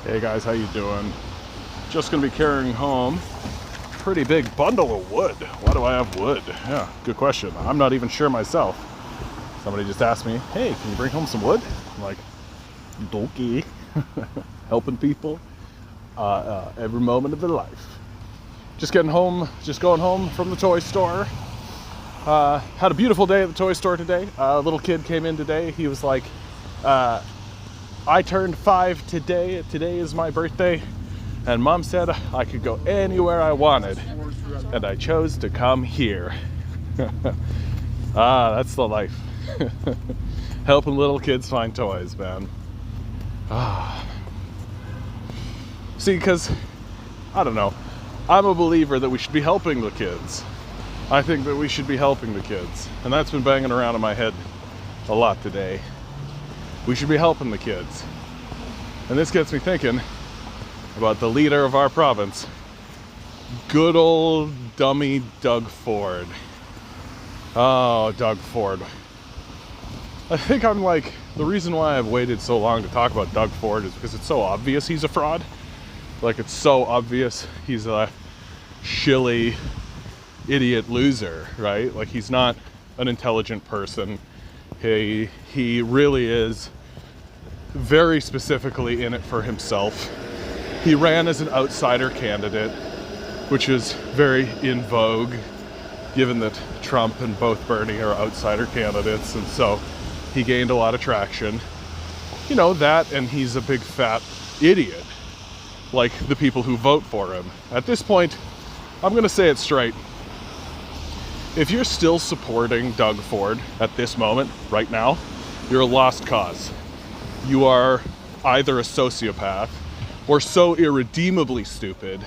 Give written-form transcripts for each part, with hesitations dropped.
Hey guys, how you doing? Just gonna be carrying home a pretty big bundle of wood. Why do I have wood? Yeah, good question. I'm not even sure myself. Somebody just asked me, hey, can you bring home some wood? I'm like, okay. Helping people every moment of their life. Just going home from the toy store. Had a beautiful day at the toy store today. A little kid came in today. He was like, I turned 5 today. Today is my birthday. And Mom said I could go anywhere I wanted. And I chose to come here. That's the life. Helping little kids find toys, man. See, because, I don't know. I'm a believer that we should be helping the kids. I think that we should be helping the kids. And that's been banging around in my head a lot today. We should be helping the kids. And this gets me thinking about the leader of our province. Good old dummy Doug Ford. Oh, Doug Ford. I think I'm like, the reason why I've waited so long to talk about Doug Ford is because it's so obvious he's a fraud. Like, it's so obvious he's a shilly idiot loser, right? Like, he's not an intelligent person. He really is very specifically in it for himself. He ran as an outsider candidate, which is very in vogue, given that Trump and both Bernie are outsider candidates, and so he gained a lot of traction. You know, that, and he's a big fat idiot, like the people who vote for him. At this point, I'm gonna say it straight. If you're still supporting Doug Ford at this moment, right now, you're a lost cause. You are either a sociopath or so irredeemably stupid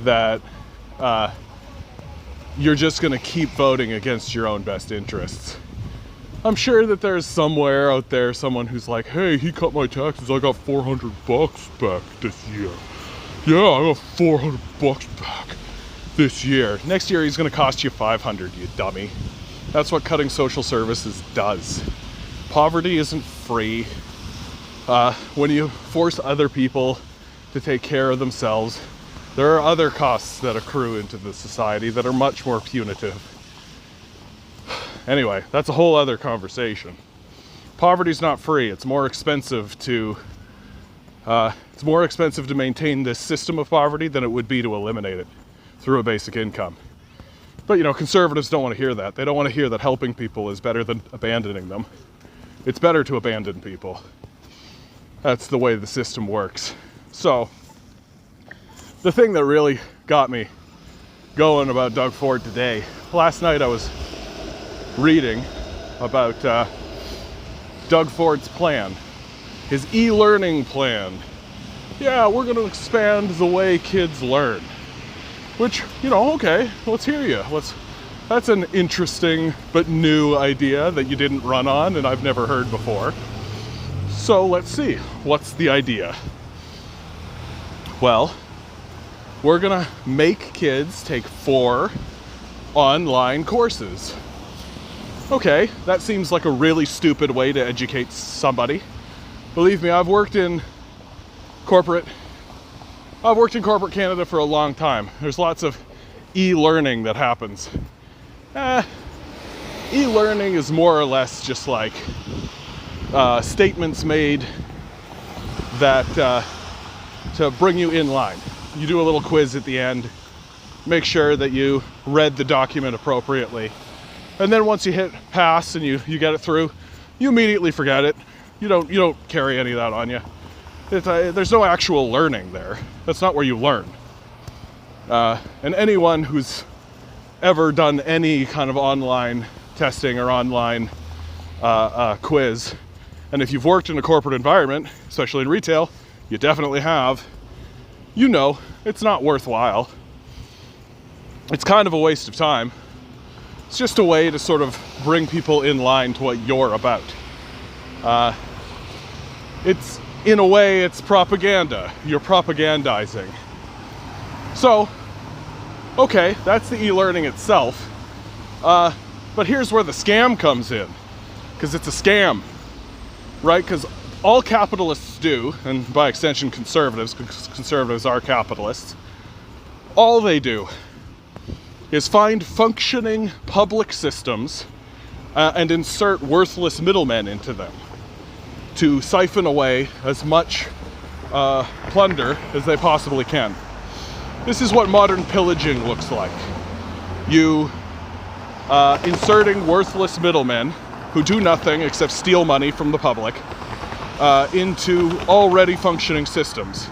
that you're just gonna keep voting against your own best interests. I'm sure that there's somewhere out there someone who's like, hey, he cut my taxes, I got $400 back this year. Yeah, I got $400 back this year. Next year he's gonna cost you $500, you dummy. That's what cutting social services does. Poverty isn't free. When you force other people to take care of themselves, there are other costs that accrue into the society that are much more punitive. Anyway, that's a whole other conversation. Poverty's not free. It's more expensive to maintain this system of poverty than it would be to eliminate it through a basic income. But, you know, conservatives don't want to hear that. They don't want to hear that helping people is better than abandoning them. It's better to abandon people. That's the way the system works. So, the thing that really got me going about Doug Ford today, last night I was reading about Doug Ford's plan, his e-learning plan. Yeah, we're going to expand the way kids learn. Which, you know, okay, let's hear you. That's an interesting but new idea that you didn't run on and I've never heard before. So let's see, what's the idea? Well, we're gonna make kids take 4 online courses. Okay, that seems like a really stupid way to educate somebody. Believe me, I've worked in corporate Canada for a long time. There's lots of e-learning that happens. E-learning is more or less just like statements made that to bring you in line. You do a little quiz at the end, make sure that you read the document appropriately, and then once you hit pass and you get it through, you immediately forget it. You don't carry any of that on you. There's no actual learning there. That's not where you learn. And anyone who's ever done any kind of online testing or online quiz, and if you've worked in a corporate environment, especially in retail, you definitely have, you know, it's not worthwhile. It's kind of a waste of time. It's just a way to sort of bring people in line to what you're about. It's, in a way, it's propaganda. You're propagandizing. So, okay, that's the e-learning itself. But here's where the scam comes in. Because it's a scam, right? Because all capitalists do, and by extension conservatives, because conservatives are capitalists, all they do is find functioning public systems and insert worthless middlemen into them to siphon away as much plunder as they possibly can. This is what modern pillaging looks like. You inserting worthless middlemen who do nothing except steal money from the public into already functioning systems.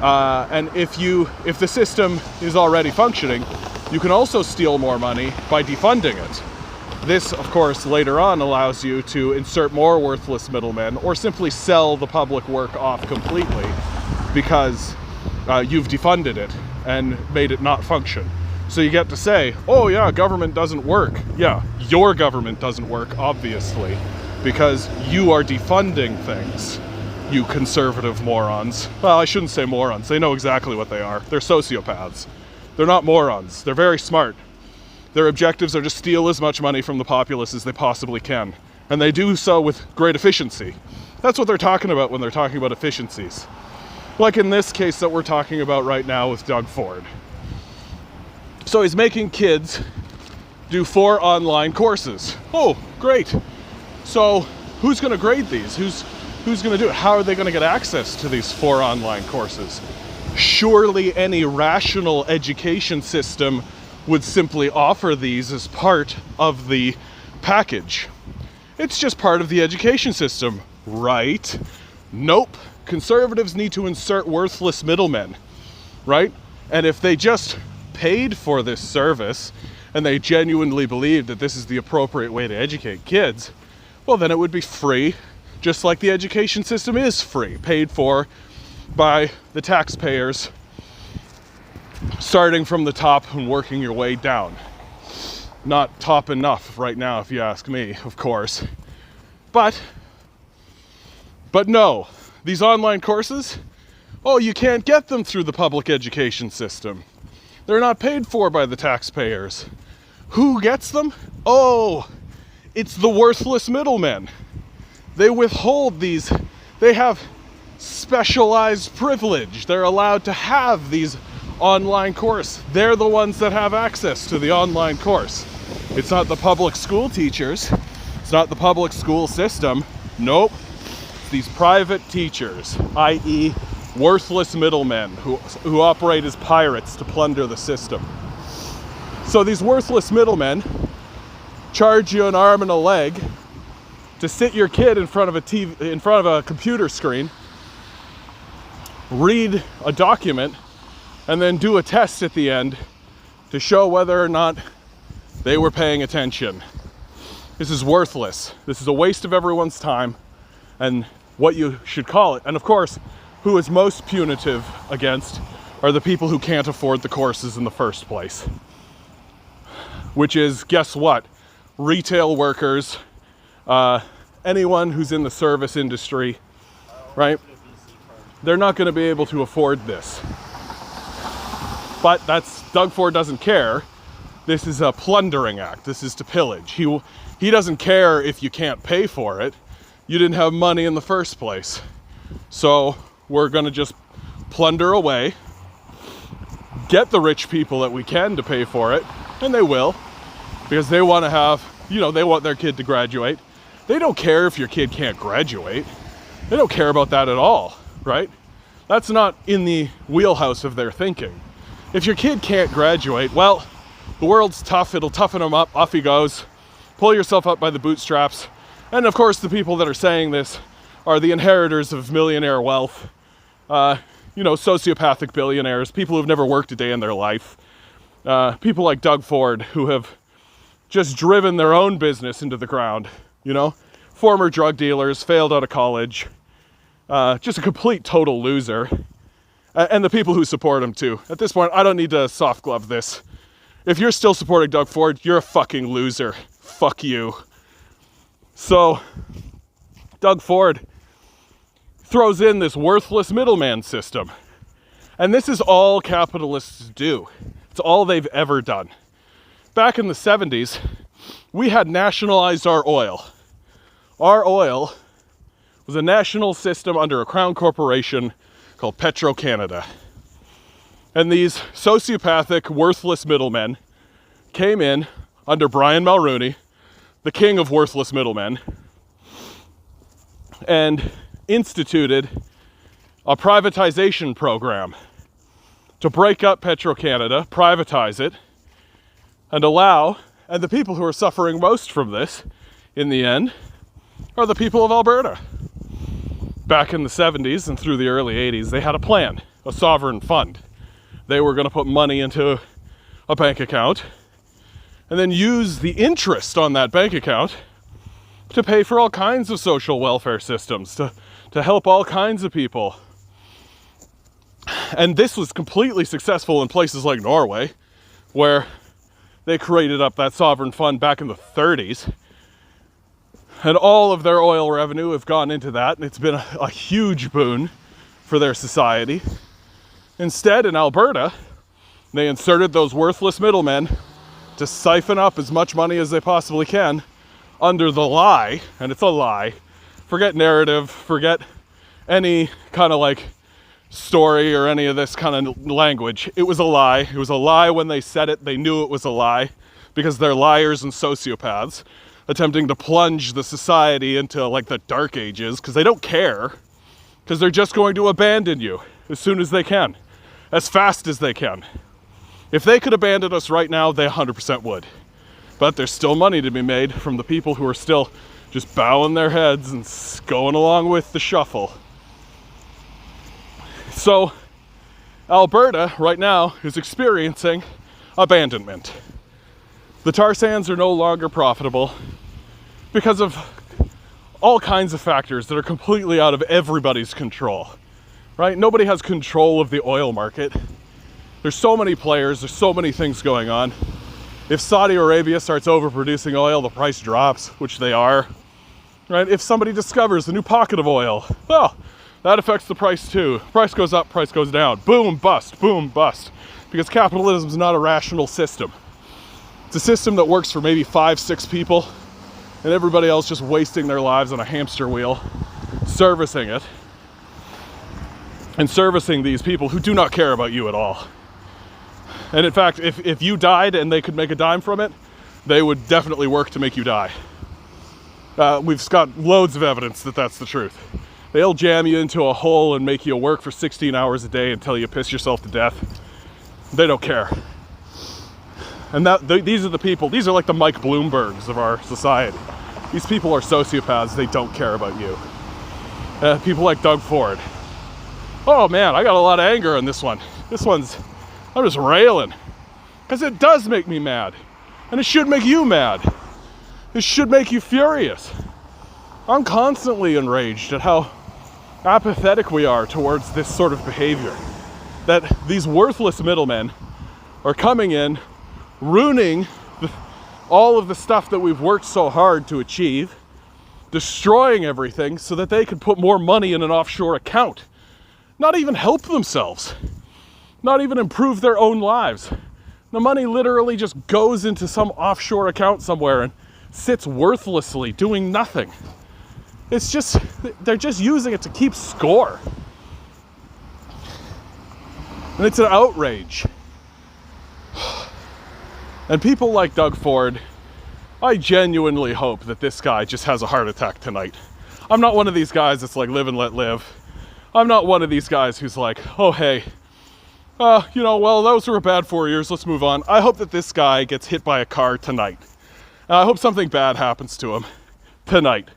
And if the system is already functioning, you can also steal more money by defunding it. This, of course, later on allows you to insert more worthless middlemen or simply sell the public work off completely because you've defunded it and made it not function. So you get to say, oh yeah, government doesn't work. Yeah, your government doesn't work, obviously, because you are defunding things, you conservative morons. Well, I shouldn't say morons. They know exactly what they are. They're sociopaths. They're not morons. They're very smart. Their objectives are to steal as much money from the populace as they possibly can. And they do so with great efficiency. That's what they're talking about when they're talking about efficiencies. Like in this case that we're talking about right now with Doug Ford. So he's making kids do 4 online courses. Oh, great. So who's going to grade these? Who's going to do it? How are they going to get access to these 4 online courses? Surely any rational education system would simply offer these as part of the package. It's just part of the education system, right? Nope. Conservatives need to insert worthless middlemen, right? And if they just paid for this service and they genuinely believe that this is the appropriate way to educate kids, well, then it would be free, just like the education system is free, paid for by the taxpayers, starting from the top and working your way down. Not top enough right now, if you ask me, of course. But no, these online courses, oh, you can't get them through the public education system. They're not paid for by the taxpayers. Who gets them? Oh, it's the worthless middlemen. They withhold these, they have specialized privilege. They're allowed to have these online course. They're the ones that have access to the online course. It's not the public school teachers. It's not the public school system. Nope. It's these private teachers, i.e. worthless middlemen who operate as pirates to plunder the system. So these worthless middlemen charge you an arm and a leg to sit your kid in front of a TV, in front of a computer screen, read a document, and then do a test at the end to show whether or not they were paying attention. This is worthless. This is a waste of everyone's time and what you should call it. And of course, who is most punitive against are the people who can't afford the courses in the first place. Which is, guess what? Retail workers, anyone who's in the service industry, right? They're not going to be able to afford this. But Doug Ford doesn't care. This is a plundering act. This is to pillage. He doesn't care if you can't pay for it. You didn't have money in the first place. So we're going to just plunder away, get the rich people that we can to pay for it, and they will, because they want to have, they want their kid to graduate. They don't care if your kid can't graduate. They don't care about that at all, right? That's not in the wheelhouse of their thinking. If your kid can't graduate, well, the world's tough. It'll toughen him up. Off he goes. Pull yourself up by the bootstraps. And of course, the people that are saying this are the inheritors of millionaire wealth. Sociopathic billionaires, people who've never worked a day in their life. People like Doug Ford who have just driven their own business into the ground. Former drug dealers, failed out of college. Just a complete total loser. And the people who support him too. At this point, I don't need to soft glove this. If you're still supporting Doug Ford, you're a fucking loser. Fuck you. So, Doug Ford throws in this worthless middleman system. And this is all capitalists do. It's all they've ever done. Back in the 70s, we had nationalized our oil. Our oil was a national system under a crown corporation called Petro-Canada. And these sociopathic, worthless middlemen came in under Brian Mulroney, the king of worthless middlemen, and instituted a privatization program to break up Petro-Canada, privatize it, and the people who are suffering most from this, in the end, are the people of Alberta. Back in the 70s and through the early 80s, they had a plan, a sovereign fund. They were going to put money into a bank account and then use the interest on that bank account to pay for all kinds of social welfare systems, to help all kinds of people. And this was completely successful in places like Norway, where they created up that sovereign fund back in the 30s. And all of their oil revenue have gone into that, and it's been a huge boon for their society. Instead, in Alberta, they inserted those worthless middlemen to siphon up as much money as they possibly can under the lie, and it's a lie. Forget narrative, forget any kind of like story or any of this kind of language. It was a lie. It was a lie when they said it. They knew it was a lie because they're liars and sociopaths attempting to plunge the society into like the dark ages because they don't care, because they're just going to abandon you as soon as they can, as fast as they can. If they could abandon us right now, they 100% would. But there's still money to be made from the people who are still just bowing their heads and going along with the shuffle. So Alberta right now is experiencing abandonment. The tar sands are no longer profitable because of all kinds of factors that are completely out of everybody's control, right? Nobody has control of the oil market. There's so many players, there's so many things going on. If Saudi Arabia starts overproducing oil, the price drops, which they are, right? If somebody discovers a new pocket of oil, well, that affects the price too. Price goes up, price goes down. Boom, bust, because capitalism is not a rational system. It's a system that works for maybe 5-6 people, and everybody else just wasting their lives on a hamster wheel, servicing it, and servicing these people who do not care about you at all. And in fact, if you died and they could make a dime from it, they would definitely work to make you die. We've got loads of evidence that that's the truth. They'll jam you into a hole and make you work for 16 hours a day until you piss yourself to death. They don't care. And these are the people, these are like the Mike Bloombergs of our society. These people are sociopaths, they don't care about you. People like Doug Ford. Oh man, I got a lot of anger on this one. I'm just railing. Because it does make me mad. And it should make you mad. It should make you furious. I'm constantly enraged at how apathetic we are towards this sort of behavior. That these worthless middlemen are coming in, ruining all of the stuff that we've worked so hard to achieve, destroying everything so that they could put more money in an offshore account. Not even help themselves. Not even improve their own lives. The money literally just goes into some offshore account somewhere and sits worthlessly doing nothing. It's just, they're just using it to keep score. And it's an outrage. And people like Doug Ford, I genuinely hope that this guy just has a heart attack tonight. I'm not one of these guys that's like live and let live. I'm not one of these guys who's like, oh hey, well, those were a bad 4 years, let's move on. I hope that this guy gets hit by a car tonight. I hope something bad happens to him tonight.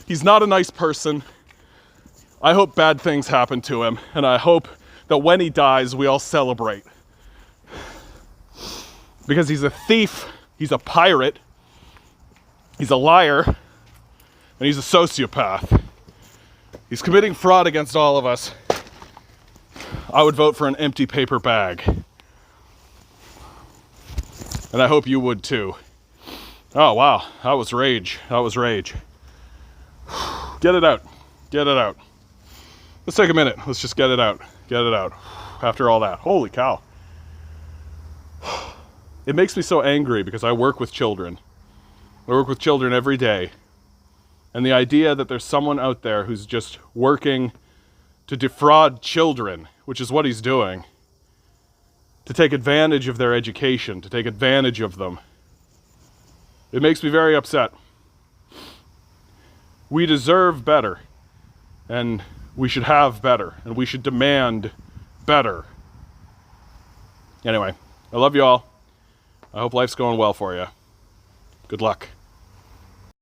He's not a nice person. I hope bad things happen to him, and I hope that when he dies, we all celebrate. Because he's a thief, he's a pirate, he's a liar, and he's a sociopath. He's committing fraud against all of us. I would vote for an empty paper bag. And I hope you would too. Oh wow, that was rage. That was rage. Get it out. Get it out. Let's take a minute. Let's just get it out. Get it out. After all that. Holy cow. It makes me so angry because I work with children. I work with children every day. And the idea that there's someone out there who's just working to defraud children, which is what he's doing, to take advantage of their education, to take advantage of them, it makes me very upset. We deserve better, and we should have better, and we should demand better. Anyway, I love you all. I hope life's going well for you. Good luck.